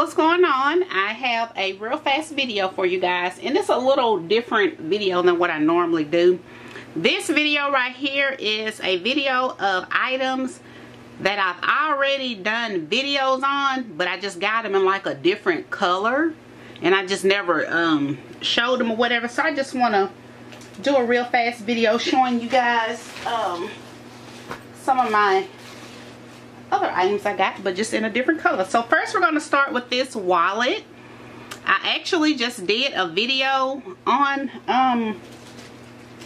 what's going on? I have a real fast video for you guys, and it's a little different video than what I normally do. This video right here is a video of items that I've already done videos on, but I just got them in like a different color, and I just never showed them or whatever. So I just want to do a real fast video showing you guys some of my other items I got, but just in a different color. So first we're going to start with this wallet. I actually just did a video on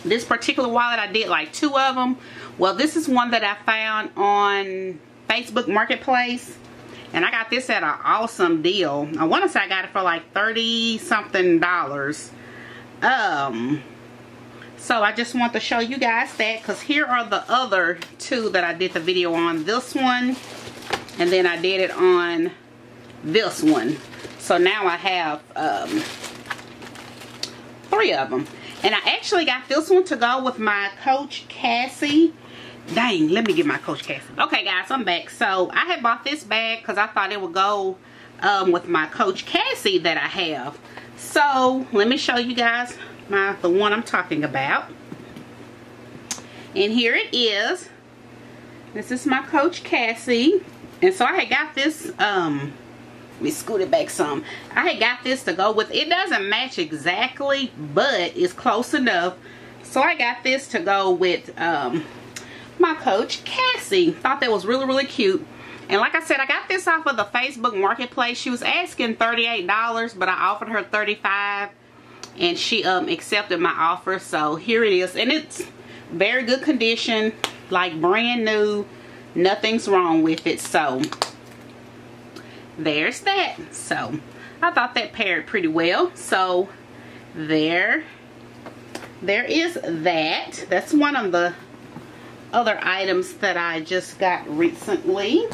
this particular wallet. I did like 2 of them. Well, this is one that I found on Facebook Marketplace, and I got this at an awesome deal. I want to say I got it for like $30 something. So I just want to show you guys that, because here are the other 2 that I did the video on. This one, and then I did it on this one. So now I have 3 of them. And I actually got this one to go with my Coach Cassie. Dang, let me get my Coach Cassie. Okay guys, I'm back. So I had bought this bag because I thought it would go with my Coach Cassie that I have. So let me show you guys the one I'm talking about. And here it is. This is my Coach Cassie. And so I had got this, let me scoot it back some. I had got this to go with, it doesn't match exactly, but it's close enough. So I got this to go with my Coach Cassie. Thought that was really, really cute. And like I said, I got this off of the Facebook Marketplace. She was asking $38, but I offered her $35. And she accepted my offer. So here it is, and it's very good condition, like brand new. Nothing's wrong with it. So there's that. So I thought that paired pretty well. So there is that. That's one of the other items that I just got recently.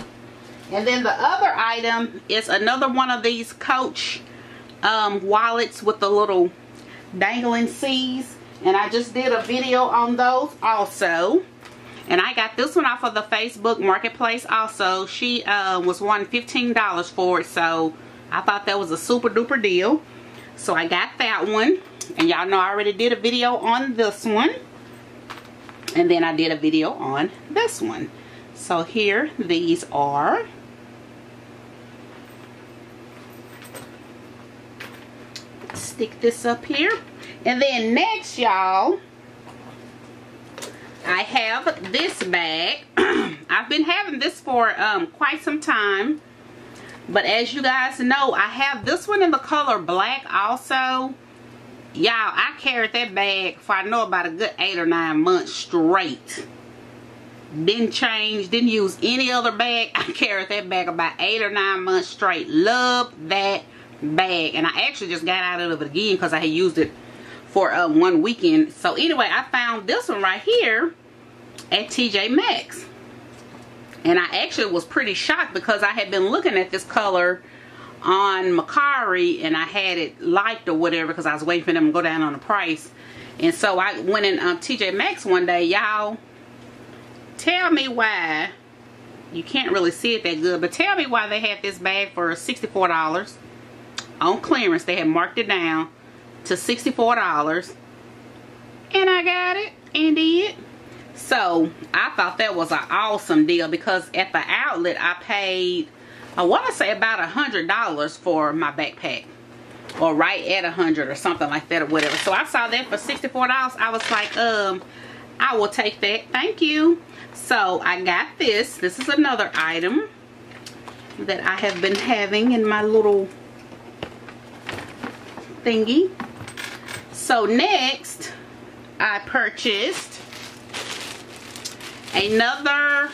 And then the other item is another one of these Coach wallets with the little dangling C's, and I just did a video on those also. And I got this one off of the Facebook Marketplace also. She was wanting $15 for it, so I thought that was a super duper deal. So I got that one, and y'all know I already did a video on this one, and then I did a video on this one. So here these are. Stick this up here, and then next, y'all, I have this bag. I've been having this for quite some time, but as you guys know, I have this one in the color black also. Y'all, I carried that bag for I know about a good 8 or 9 months straight. Didn't change, didn't use any other bag. I carried that bag about 8 or 9 months straight. Love that bag, and I actually just got out of it again because I had used it for one weekend. So anyway, I found this one right here at TJ Maxx, and I actually was pretty shocked because I had been looking at this color on Mercari, and I had it liked or whatever because I was waiting for them to go down on the price. And so I went in TJ Maxx one day. Y'all, tell me why, you can't really see it that good, but tell me why they had this bag for $64 on clearance. They had marked it down to $64, and I got it and did. So I thought that was an awesome deal, because at the outlet I paid, I want to say about $100 for my backpack, or right at 100 or something like that or whatever. So I saw that for $64. I was like, I will take that, thank you. So I got this. This is another item that I have been having in my little thingy. So next, I purchased another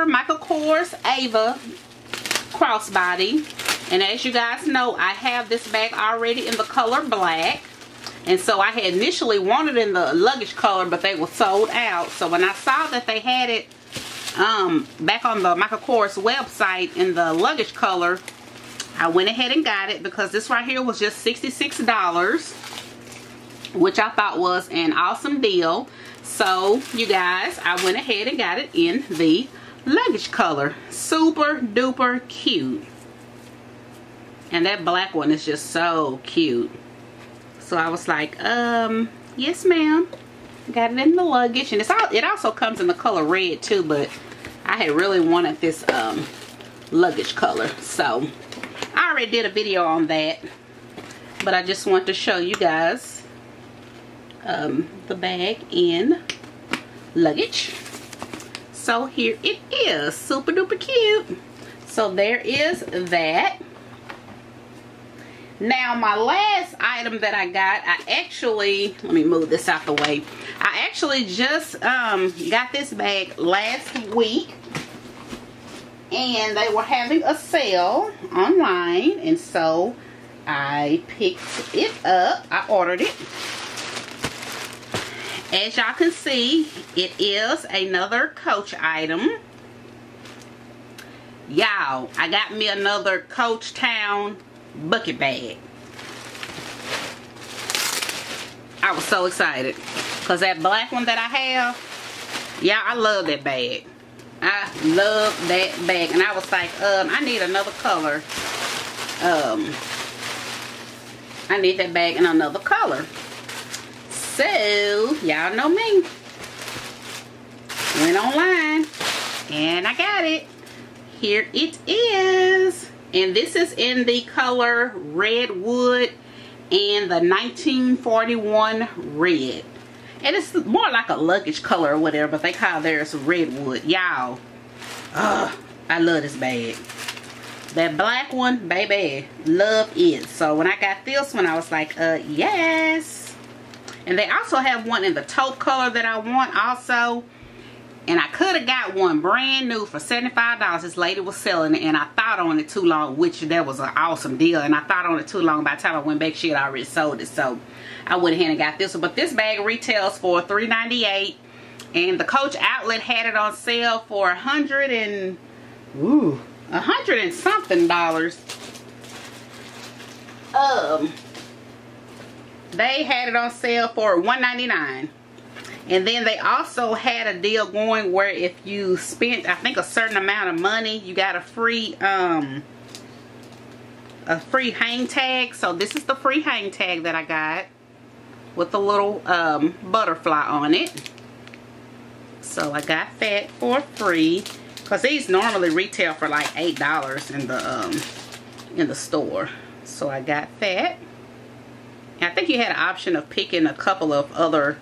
Michael Kors Ava crossbody, and as you guys know, I have this bag already in the color black, and so I had initially wanted in the luggage color, but they were sold out. So when I saw that they had it back on the Michael Kors website in the luggage color, I went ahead and got it, because this right here was just $66, which I thought was an awesome deal. So you guys, I went ahead and got it in the luggage color. Super duper cute. And that black one is just so cute. So I was like, yes ma'am. Got it in the luggage. And it also comes in the color red too, but I had really wanted this luggage color. So I already did a video on that. But I just want to show you guys the bag in luggage. So here it is. Super duper cute. So there is that. Now my last item that I got, let me move this out the way. I actually just got this bag last week. And they were having a sale online. And so I picked it up. I ordered it. As y'all can see, it is another Coach item. Y'all, I got me another Coach Town bucket bag. I was so excited because that black one that I have, yeah, I love that bag. I love that bag. And I was like, I need another color. I need that bag in another color. So, y'all know me. Went online and I got it. Here it is. And this is in the color Redwood and the 1941 red. And it's more like a luggage color or whatever, but they call theirs Redwood. Y'all, I love this bag. That black one, baby, love it. So when I got this one, I was like, yes. And they also have one in the taupe color that I want also. And I could have got one brand new for $75. This lady was selling it, and I thought on it too long, which that was an awesome deal. And I thought on it too long. By the time I went back, she had already sold it. So I went ahead and got this one. But this bag retails for $3.98. And the Coach outlet had it on sale for $100 and something dollars. They had it on sale for $1.99. And then they also had a deal going where if you spent, I think, a certain amount of money, you got a free hang tag. So this is the free hang tag that I got with the little butterfly on it. So I got that for free because these normally retail for like $8 in the store. So I got that. And I think you had an option of picking a couple of other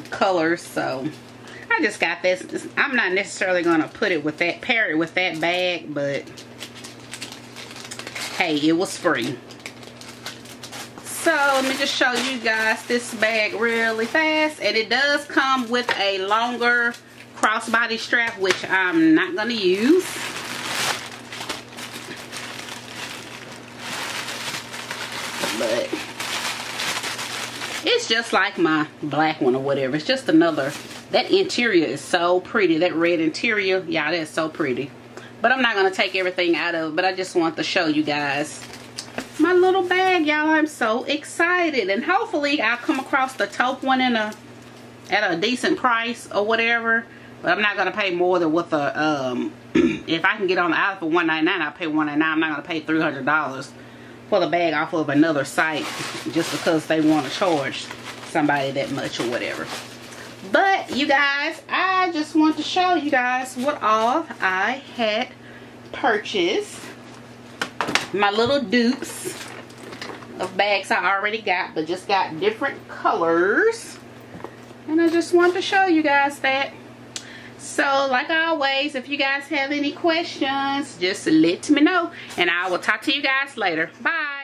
colors, so I just got this. I'm not necessarily going to put it with that, pair it with that bag, but hey, it was free. So let me just show you guys this bag really fast. And it does come with a longer crossbody strap, which I'm not going to use. But it's just like my black one or whatever. It's just another. That interior is so pretty. That red interior, yeah, that's so pretty. But I'm not going to take everything out of it. But I just want to show you guys my little bag, y'all. I'm so excited. And hopefully I'll come across the taupe one at a decent price or whatever. But I'm not going to pay more than what the, if I can get on the outlet for $1.99, I'll pay $1.99. I'm not going to pay $300 for the bag off of another site just because they want to charge somebody that much or whatever. But you guys, I just want to show you guys what all I had purchased. My little dupes of bags I already got, but just got different colors. And I just want to show you guys that. So like always, if you guys have any questions, just let me know. And I will talk to you guys later. Bye.